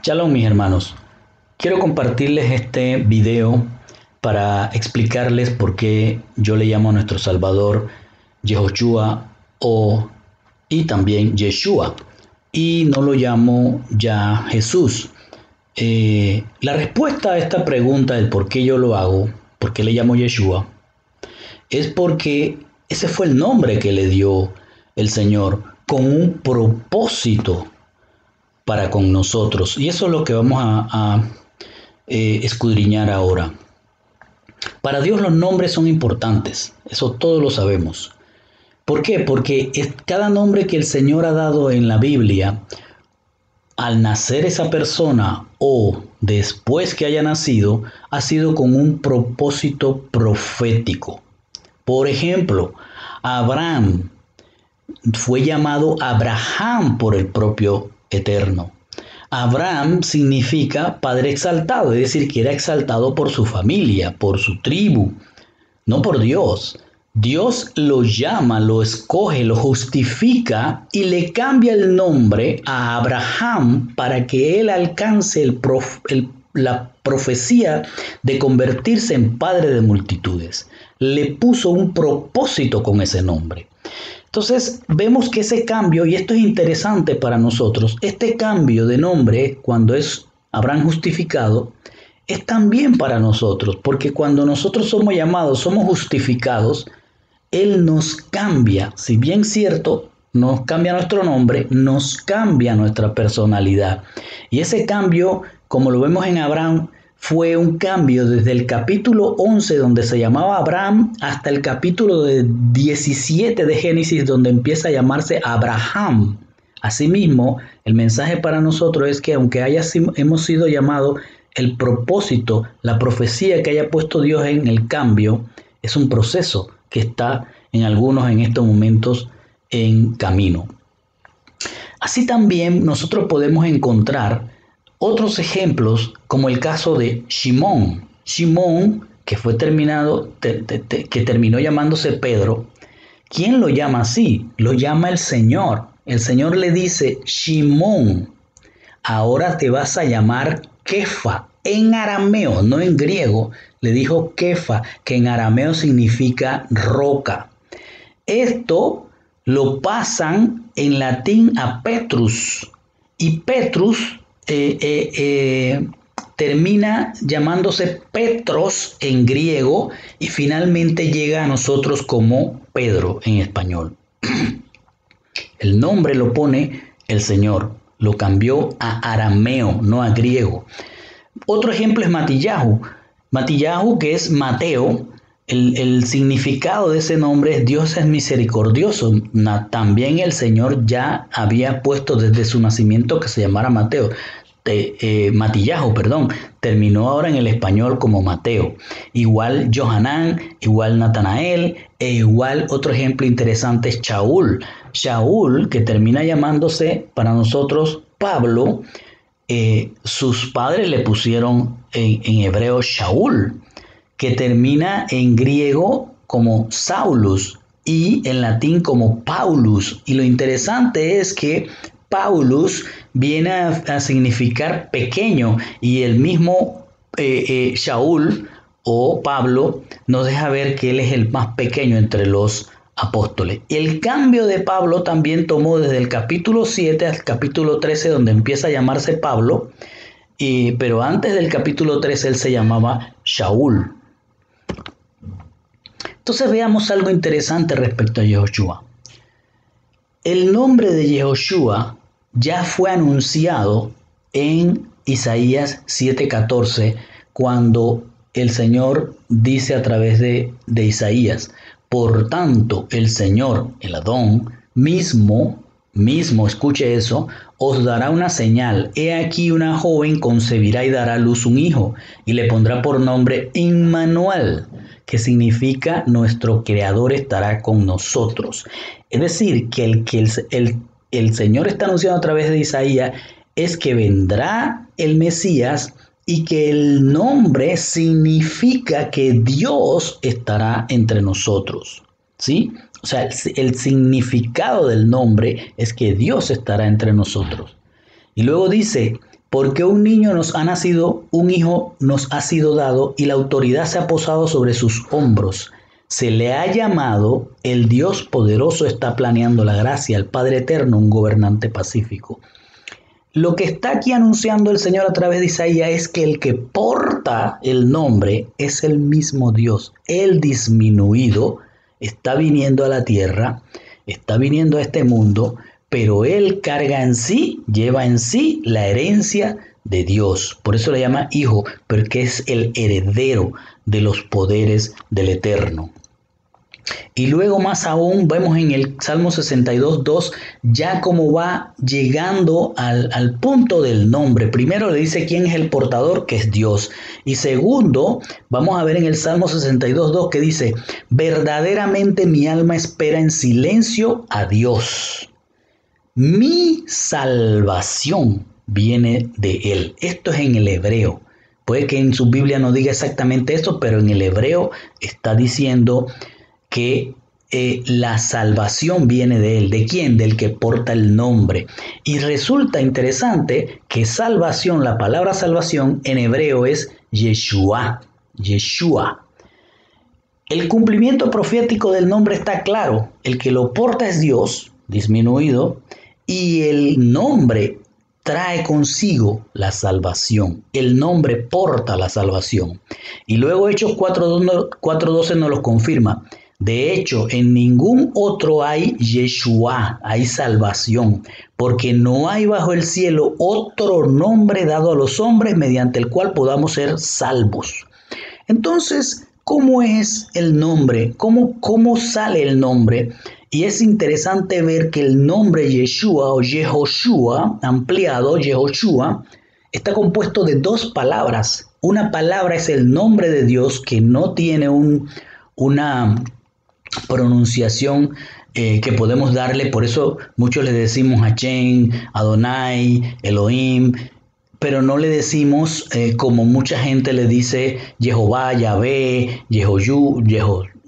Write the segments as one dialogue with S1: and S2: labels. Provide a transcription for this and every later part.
S1: Shalom, mis hermanos. Quiero compartirles este video para explicarles por qué yo le llamo a nuestro Salvador Yehoshua y también Yeshua y no lo llamo ya Jesús. La respuesta a esta pregunta del por qué yo lo hago, por qué le llamo Yeshua, es porque ese fue el nombre que le dio el Señor con un propósito para con nosotros. Y eso es lo que vamos a escudriñar ahora. Para Dios los nombres son importantes, eso todos lo sabemos. ¿Por qué? Porque cada nombre que el Señor ha dado en la Biblia, al nacer esa persona o después que haya nacido, ha sido con un propósito profético. Por ejemplo, Abraham fue llamado Abraham por el propio Eterno. Abraham significa padre exaltado, es decir, que era exaltado por su familia, por su tribu, no por Dios. Dios lo llama, lo escoge, lo justifica y le cambia el nombre a Abraham para que él alcance la profecía de convertirse en padre de multitudes. Le puso un propósito con ese nombre. Entonces vemos que ese cambio, y esto es interesante para nosotros, este cambio de nombre cuando es Abraham justificado, es también para nosotros, porque cuando nosotros somos llamados, somos justificados, Él nos cambia, si bien cierto, nos cambia nuestro nombre, nos cambia nuestra personalidad. Y ese cambio, como lo vemos en Abraham, fue un cambio desde el capítulo 11, donde se llamaba Abraham, hasta el capítulo 17 de Génesis, donde empieza a llamarse Abraham. Asimismo, el mensaje para nosotros es que aunque hemos sido llamados, el propósito, la profecía que haya puesto Dios en el cambio, es un proceso que está en algunos en estos momentos en camino. Así también nosotros podemos encontrar otros ejemplos, como el caso de Shimón. Shimón, que que terminó llamándose Pedro. ¿Quién lo llama así? Lo llama el Señor. El Señor le dice: Shimón, ahora te vas a llamar Kefa. En arameo, no en griego, le dijo Kefa, que en arameo significa roca. Esto lo pasan en latín a Petrus, y Petrus termina llamándose Petros en griego y finalmente llega a nosotros como Pedro en español. El nombre lo pone el Señor, lo cambió a arameo, no a griego. Otro ejemplo es Matillahu. Matillahu, que es Mateo, el significado de ese nombre es Dios es misericordioso. También el Señor ya había puesto desde su nacimiento que se llamara Matillahu, terminó ahora en el español como Mateo. Igual Johanán, igual Natanael, igual otro ejemplo interesante es Shaul. Shaul, que termina llamándose para nosotros Pablo, sus padres le pusieron en hebreo Shaul, que termina en griego como Saulus y en latín como Paulus. Y lo interesante es que Paulus viene a significar pequeño, y el mismo Shaul o Pablo nos deja ver que él es el más pequeño entre los apóstoles. El cambio de Pablo también tomó desde el capítulo 7 al capítulo 13, donde empieza a llamarse Pablo, pero antes del capítulo 13 él se llamaba Shaul. Entonces veamos algo interesante respecto a Yehoshua. El nombre de Yehoshua ya fue anunciado en Isaías 7:14, cuando el Señor dice a través de Isaías: por tanto, el Señor, el Adón, mismo, escuche eso, os dará una señal. He aquí una joven concebirá y dará a luz un hijo, y le pondrá por nombre Immanuel, que significa nuestro Creador estará con nosotros. Es decir, que el Señor está anunciando a través de Isaías es que vendrá el Mesías, y que el nombre significa que Dios estará entre nosotros, ¿sí? O sea, el significado del nombre es que Dios estará entre nosotros. Y luego dice: porque un niño nos ha nacido, un hijo nos ha sido dado y la autoridad se ha posado sobre sus hombros. Se le ha llamado, el Dios poderoso está planeando la gracia, el Padre eterno, un gobernante pacífico. Lo que está aquí anunciando el Señor a través de Isaías es que el que porta el nombre es el mismo Dios. El disminuido está viniendo a la tierra, está viniendo a este mundo, pero Él carga en sí, lleva en sí la herencia de Dios. Por eso le llama hijo, porque es el heredero de los poderes del Eterno. Y luego más aún vemos en el Salmo 62:2 ya como va llegando al punto del nombre. Primero le dice quién es el portador, que es Dios. Y segundo, vamos a ver en el Salmo 62:2 que dice, verdaderamente mi alma espera en silencio a Dios. Mi salvación viene de Él. Esto es en el hebreo. Puede que en su Biblia no diga exactamente esto, pero en el hebreo está diciendo que la salvación viene de Él. ¿De quién? Del que porta el nombre. Y resulta interesante que salvación, la palabra salvación en hebreo es Yeshua. Yeshua. El cumplimiento profético del nombre está claro. El que lo porta es Dios, disminuido, y el nombre trae consigo la salvación. El nombre porta la salvación. Y luego Hechos 4:12 nos lo confirma. De hecho, en ningún otro hay Yeshua, hay salvación, porque no hay bajo el cielo otro nombre dado a los hombres mediante el cual podamos ser salvos. Entonces, ¿cómo es el nombre? ¿Cómo sale el nombre? Y es interesante ver que el nombre Yeshua o Yehoshua, ampliado Yehoshua, está compuesto de dos palabras. Una palabra es el nombre de Dios que no tiene una pronunciación que podemos darle, por eso muchos le decimos Hashem, Adonai, Elohim, pero no le decimos como mucha gente le dice Jehová, Yahvé,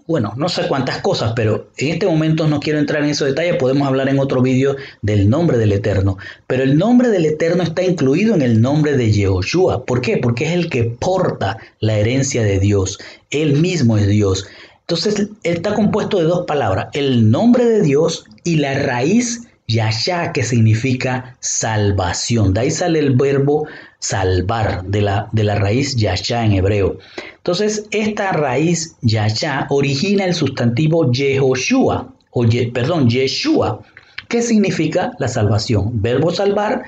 S1: bueno, no sé cuántas cosas, pero en este momento no quiero entrar en esos detalles, podemos hablar en otro vídeo del nombre del Eterno, pero el nombre del Eterno está incluido en el nombre de Yehoshua. ¿Por qué? Porque es el que porta la herencia de Dios, Él mismo es Dios. Entonces, está compuesto de dos palabras, el nombre de Dios y la raíz Yashá, que significa salvación. De ahí sale el verbo salvar, de la raíz Yashá en hebreo. Entonces, esta raíz Yashá origina el sustantivo Yehoshua, Yeshua, que significa la salvación. Verbo salvar,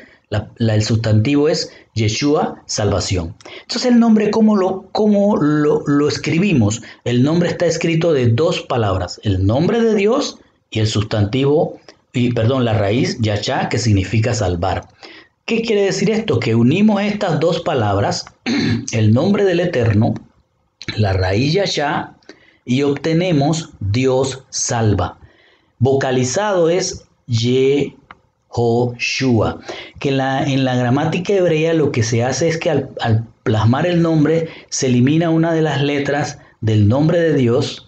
S1: el sustantivo es Yeshua, salvación. Entonces el nombre, ¿cómo lo escribimos? El nombre está escrito de dos palabras, el nombre de Dios y el sustantivo, la raíz Yashá, que significa salvar. ¿Qué quiere decir esto? Que unimos estas dos palabras, el nombre del Eterno, la raíz Yashá, y obtenemos Dios salva. Vocalizado es Yehoshua, que en la gramática hebrea lo que se hace es que al plasmar el nombre se elimina una de las letras del nombre de Dios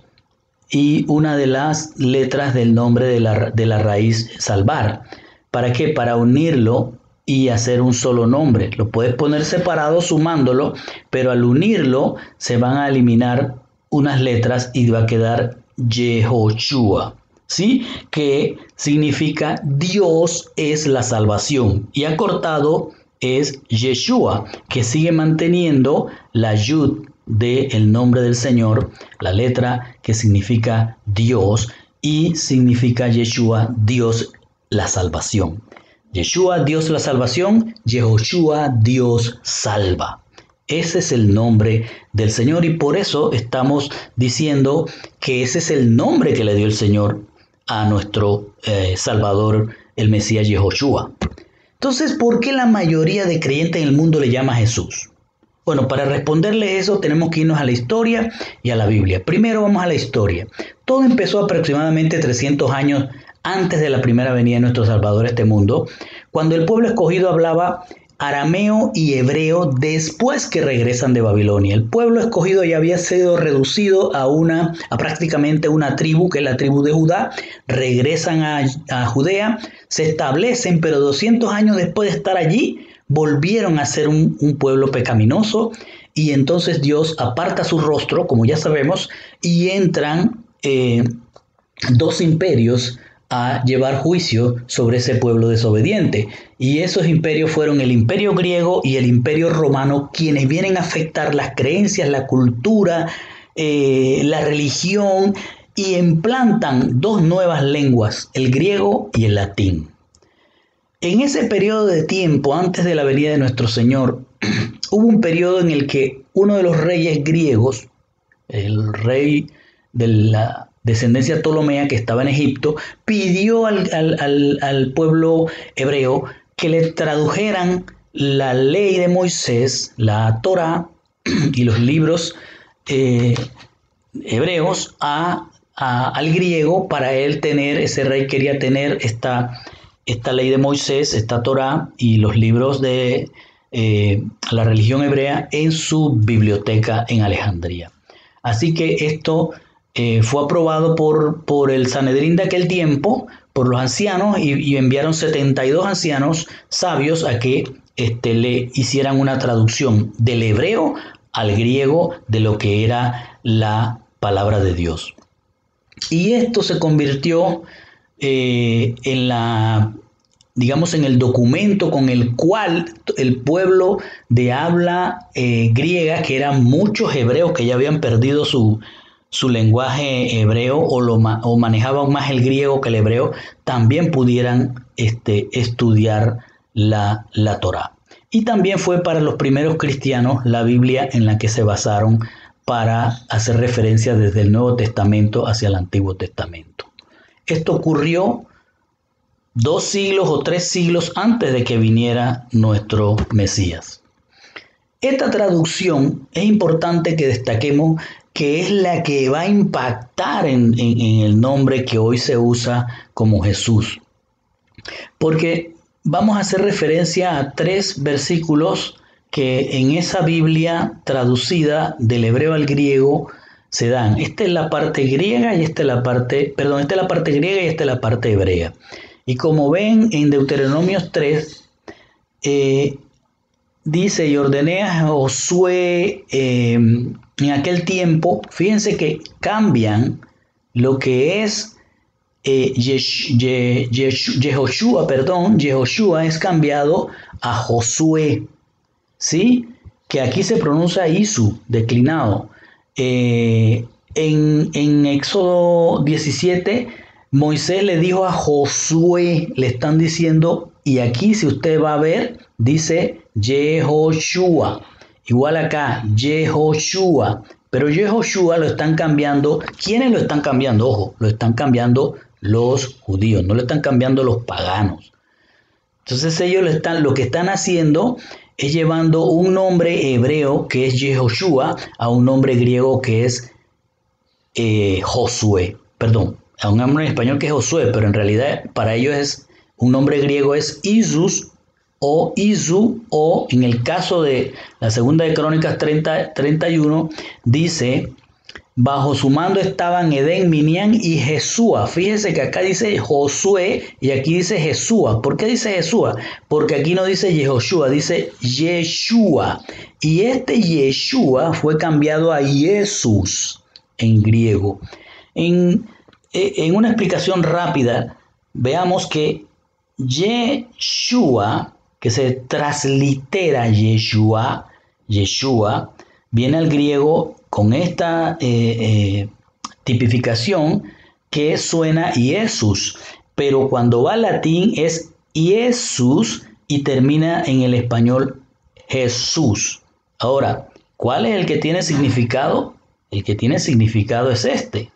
S1: y una de las letras del nombre de la raíz salvar. ¿Para qué? Para unirlo y hacer un solo nombre. Lo puedes poner separado sumándolo, pero al unirlo se van a eliminar unas letras y va a quedar Yehoshua. ¿Sí? Que significa Dios es la salvación, y acortado es Yeshua, que sigue manteniendo la yud del nombre del Señor, la letra que significa Dios, y significa Yeshua, Dios la salvación. Yeshua, Dios la salvación, Yehoshua, Dios salva. Ese es el nombre del Señor, y por eso estamos diciendo que ese es el nombre que le dio el Señor a nuestro Salvador, el Mesías Yehoshua. Entonces, ¿por qué la mayoría de creyentes en el mundo le llama a Jesús? Bueno, para responderle eso tenemos que irnos a la historia y a la Biblia. Primero vamos a la historia. Todo empezó aproximadamente 300 años antes de la primera venida de nuestro Salvador a este mundo, cuando el pueblo escogido hablaba arameo y hebreo después que regresan de Babilonia. El pueblo escogido ya había sido reducido a prácticamente una tribu, que es la tribu de Judá. Regresan a Judea, se establecen, pero 200 años después de estar allí, volvieron a ser un pueblo pecaminoso y entonces Dios aparta su rostro, como ya sabemos, y entran dos imperios a llevar juicio sobre ese pueblo desobediente. Y esos imperios fueron el imperio griego y el imperio romano, quienes vienen a afectar las creencias, la cultura, la religión, y implantan dos nuevas lenguas, el griego y el latín. En ese periodo de tiempo, antes de la venida de nuestro Señor, hubo un periodo en el que uno de los reyes griegos, el rey de la descendencia ptolomea que estaba en Egipto, pidió al pueblo hebreo que le tradujeran la ley de Moisés, la Torá y los libros hebreos al griego para él tener, ese rey quería tener esta ley de Moisés, esta Torá y los libros de la religión hebrea en su biblioteca en Alejandría. Así que esto fue aprobado por el Sanedrín de aquel tiempo, por los ancianos, y enviaron 72 ancianos sabios a que le hicieran una traducción del hebreo al griego de lo que era la palabra de Dios. Y esto se convirtió en la, digamos, en el documento con el cual el pueblo de habla griega, que eran muchos hebreos que ya habían perdido su lenguaje hebreo o manejaban más el griego que el hebreo, también pudieran estudiar la Torá. Y también fue para los primeros cristianos la Biblia en la que se basaron para hacer referencia desde el Nuevo Testamento hacia el Antiguo Testamento. Esto ocurrió 2 siglos o 3 siglos antes de que viniera nuestro Mesías. Esta traducción es importante que destaquemos que es la que va a impactar en el nombre que hoy se usa como Jesús. Porque vamos a hacer referencia a 3 versículos que en esa Biblia traducida del hebreo al griego se dan. Esta es la parte griega y esta es la parte, perdón, esta es la parte griega y esta es la parte hebrea. Y como ven en Deuteronomios 3, dice, y ordené a Josué en aquel tiempo, fíjense que cambian lo que es Yehoshua es cambiado a Josué, ¿sí? Que aquí se pronuncia Isu, declinado. En Éxodo 17, Moisés le dijo a Josué, le están diciendo, y aquí si usted va a ver, dice Yehoshua. Igual acá, Yehoshua. Pero Yehoshua lo están cambiando. ¿Quiénes lo están cambiando? Ojo, lo están cambiando los judíos, no lo están cambiando los paganos. Entonces ellos lo que están haciendo es llevando un nombre hebreo que es Yehoshua a un nombre griego que es Josué. Perdón, a un nombre en español que es Josué, pero en realidad para ellos es un nombre griego es Isus o Isu, o en el caso de la segunda de Crónicas 31 dice, bajo su mando estaban Edén, Minián y Jesúa. Fíjese que acá dice Josué y aquí dice Jesúa. ¿Por qué dice Jesúa? Porque aquí no dice Yehoshua, dice Yeshua. Y este Yeshua fue cambiado a Jesús en griego. En una explicación rápida, veamos que Yeshua, que se translitera Yeshua, viene al griego con esta tipificación que suena Jesús, pero cuando va al latín es Jesús y termina en el español Jesús. Ahora, ¿cuál es el que tiene significado? El que tiene significado es este.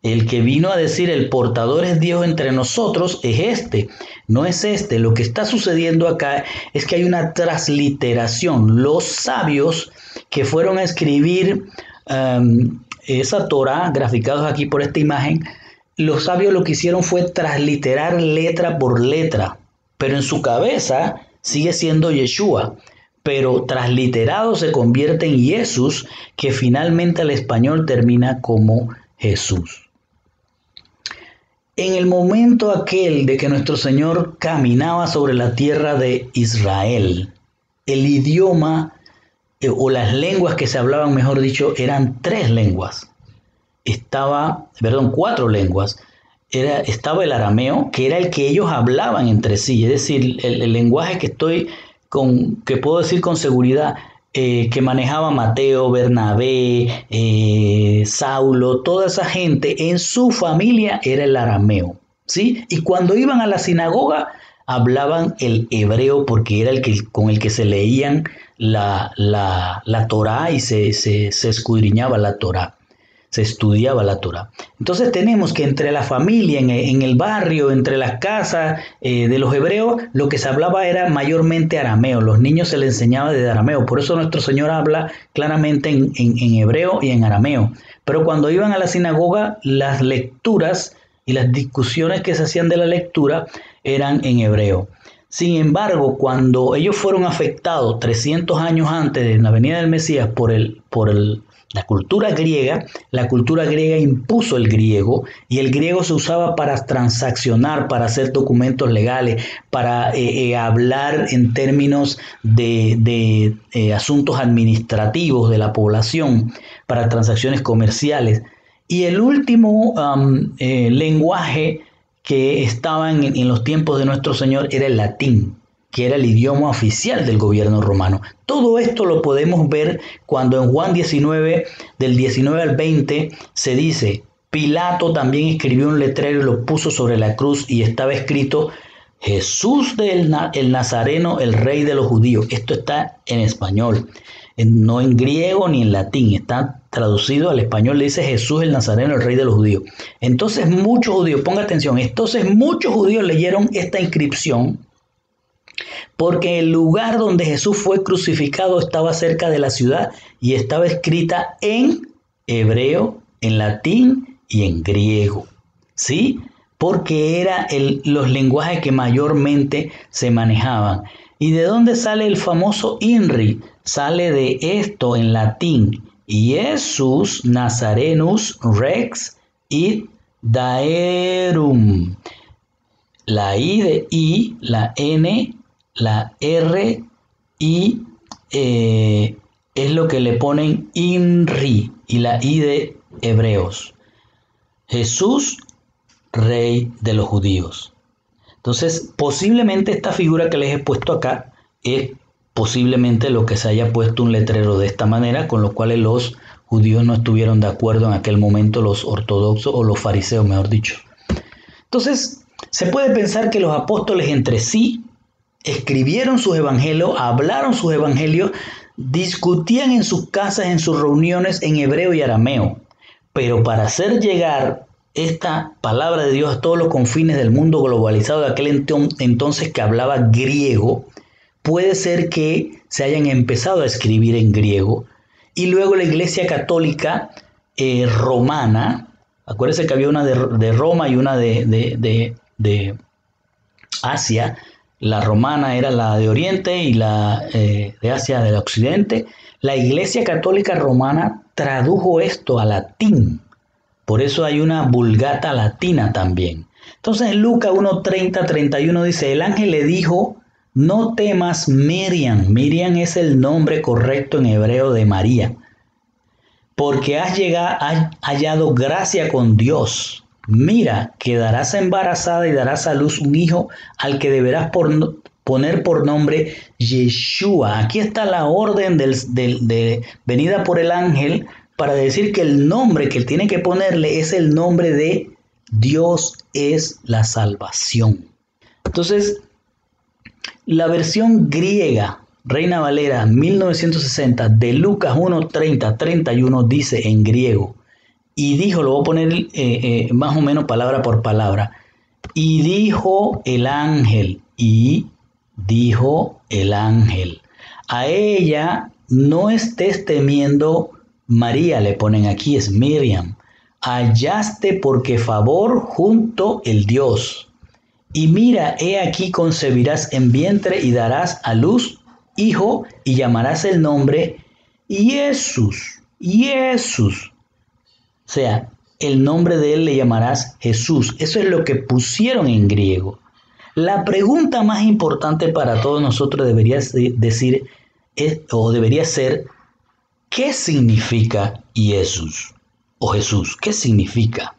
S1: El que vino a decir el portador es Dios entre nosotros es este, no es este. Lo que está sucediendo acá es que hay una transliteración. Los sabios que fueron a escribir esa Torá, graficados aquí por esta imagen, los sabios lo que hicieron fue transliterar letra por letra, pero en su cabeza sigue siendo Yeshua, pero transliterado se convierte en Jesús, que finalmente al español termina como Jesús. En el momento aquel de que nuestro Señor caminaba sobre la tierra de Israel, el idioma o las lenguas que se hablaban, mejor dicho, eran tres lenguas. Cuatro lenguas. Estaba el arameo, que era el que ellos hablaban entre sí, es decir, el lenguaje que puedo decir con seguridad, que manejaba Mateo, Bernabé, Saulo, toda esa gente en su familia era el arameo, ¿sí? Y cuando iban a la sinagoga hablaban el hebreo porque era con el que se leían la Torá y se escudriñaba la Torá, se estudiaba la Torá. Entonces tenemos que entre la familia, en el barrio, entre las casas de los hebreos, lo que se hablaba era mayormente arameo. Los niños se les enseñaba de arameo. Por eso nuestro Señor habla claramente en hebreo y en arameo. Pero cuando iban a la sinagoga, las lecturas y las discusiones que se hacían de la lectura eran en hebreo. Sin embargo, cuando ellos fueron afectados 300 años antes de la venida del Mesías por la cultura griega impuso el griego, y el griego se usaba para transaccionar, para hacer documentos legales, para hablar en términos de asuntos administrativos de la población, para transacciones comerciales. Y el último lenguaje que estaba en los tiempos de nuestro Señor era el latín, que era el idioma oficial del gobierno romano. Todo esto lo podemos ver cuando en Juan 19, del 19 al 20, se dice: Pilato también escribió un letrero y lo puso sobre la cruz, y estaba escrito: Jesús el Nazareno, el rey de los judíos. Esto está en español, no en griego ni en latín, está traducido al español, le dice Jesús el Nazareno, el rey de los judíos. Entonces muchos judíos, ponga atención, muchos judíos leyeron esta inscripción, porque el lugar donde Jesús fue crucificado estaba cerca de la ciudad y estaba escrita en hebreo, en latín y en griego, ¿sí? Porque era los lenguajes que mayormente se manejaban. ¿Y de dónde sale el famoso INRI? Sale de esto en latín: Iesus Nazarenus Rex id Daerum. La I de I, la N, la R y es lo que le ponen INRI, y la I de Hebreos. Jesús, rey de los judíos. Entonces, posiblemente esta figura que les he puesto acá es posiblemente lo que se haya puesto un letrero de esta manera, con lo cual los judíos no estuvieron de acuerdo en aquel momento, los ortodoxos o los fariseos, mejor dicho. Entonces, se puede pensar que los apóstoles entre sí escribieron sus evangelios, hablaron sus evangelios, discutían en sus casas, en sus reuniones en hebreo y arameo, pero para hacer llegar esta palabra de Dios a todos los confines del mundo globalizado de aquel entonces que hablaba griego, puede ser que se hayan empezado a escribir en griego, y luego la Iglesia Católica romana, acuérdense que había una de Roma y una de Asia. La romana era la de Oriente y la de Asia del Occidente. La Iglesia Católica Romana tradujo esto a latín. Por eso hay una Vulgata latina también. Entonces en Lucas 1:30-31 dice: el ángel le dijo: no temas, Miriam. Miriam es el nombre correcto en hebreo de María, porque has hallado gracia con Dios. Mira, quedarás embarazada y darás a luz un hijo, al que deberás poner por nombre Yeshua. Aquí está la orden de venida por el ángel para decir que el nombre que él tiene que ponerle es el nombre de Dios es la salvación. Entonces, la versión griega, Reina Valera 1960, de Lucas 1:30-31 dice en griego: y dijo, lo voy a poner más o menos palabra por palabra: y dijo el ángel, a ella no estés temiendo, María, le ponen aquí, es Miriam, hallaste porque favor junto el Dios. Y mira, he aquí concebirás en vientre y darás a luz hijo, y llamarás el nombre Jesús. O sea, el nombre de él le llamarás Jesús. Eso es lo que pusieron en griego. La pregunta más importante para todos nosotros debería decir: o debería ser, ¿qué significa Jesús? O Jesús, ¿qué significa?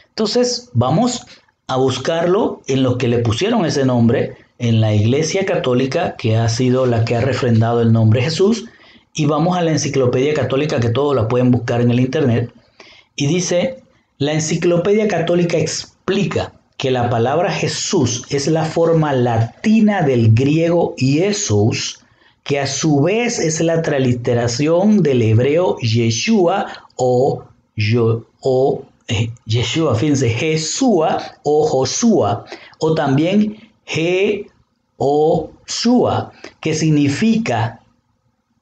S1: Entonces vamos a buscarlo en los que le pusieron ese nombre, en la Iglesia Católica, que ha sido la que ha refrendado el nombre Jesús, y vamos a la Enciclopedia Católica, que todos la pueden buscar en el internet, y dice, la Enciclopedia Católica explica que la palabra Jesús es la forma latina del griego Jesús, que a su vez es la transliteración del hebreo Yeshua Yeshua, fíjense, Jesúa o Joshua, o también Jehoshua, que significa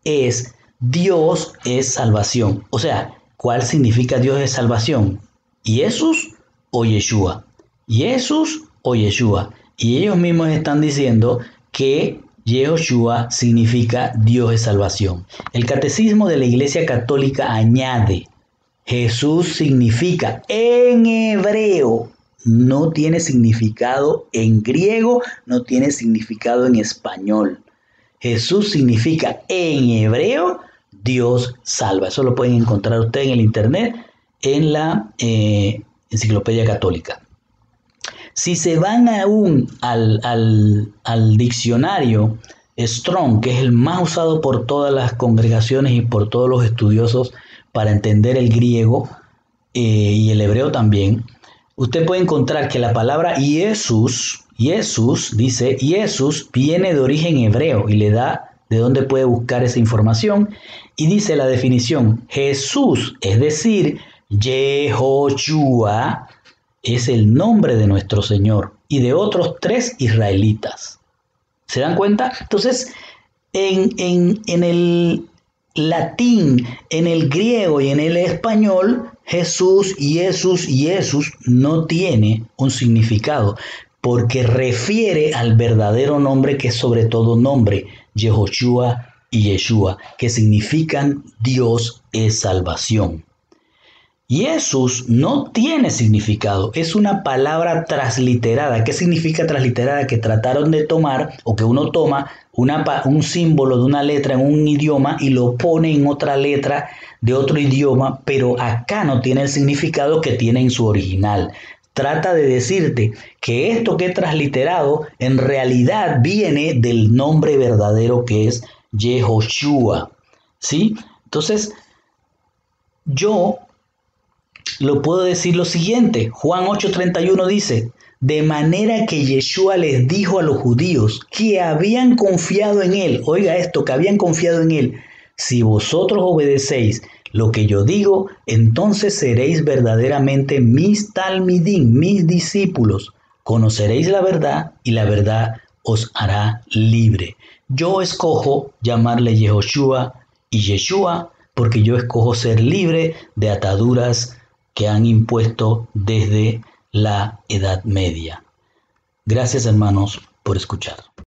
S1: es Dios es salvación. O sea, ¿cuál significa Dios es salvación? ¿Jesús o Yeshua? ¿Jesús o Yeshua? Y ellos mismos están diciendo que Yehoshua significa Dios es salvación. El Catecismo de la Iglesia Católica añade, Jesús significa en hebreo, no tiene significado en griego, no tiene significado en español. Jesús significa en hebreo, Dios salva. Eso lo pueden encontrar ustedes en el internet, en la Enciclopedia Católica. Si se van aún al diccionario Strong, que es el más usado por todas las congregaciones y por todos los estudiosos para entender el griego y el hebreo también, usted puede encontrar que la palabra Jesús dice, Jesús viene de origen hebreo y le da de dónde puede buscar esa información y dice la definición, Jesús, es decir, Yehoshua, es el nombre de nuestro Señor y de otros 3 israelitas. ¿Se dan cuenta? Entonces, en el latín, en el griego y en el español, Jesús no tiene un significado porque refiere al verdadero nombre que es sobre todo nombre, Yehoshua y Yeshua, que significan Dios es salvación. Jesús no tiene significado, es una palabra transliterada. ¿Qué significa transliterada? Que trataron de tomar o que uno toma un símbolo de una letra en un idioma y lo pone en otra letra de otro idioma, pero acá no tiene el significado que tiene en su original. Trata de decirte que esto que he transliterado en realidad viene del nombre verdadero que es Yehoshua, ¿sí? Entonces, yo lo puedo decir lo siguiente, Juan 8:31 dice, de manera que Yeshua les dijo a los judíos que habían confiado en él, oiga esto, que habían confiado en él, si vosotros obedecéis lo que yo digo, entonces seréis verdaderamente mis talmidim, mis discípulos, conoceréis la verdad y la verdad os hará libre. Yo escojo llamarle Yehoshua y Yeshua porque yo escojo ser libre de ataduras que han impuesto desde la Edad Media. Gracias, hermanos, por escuchar.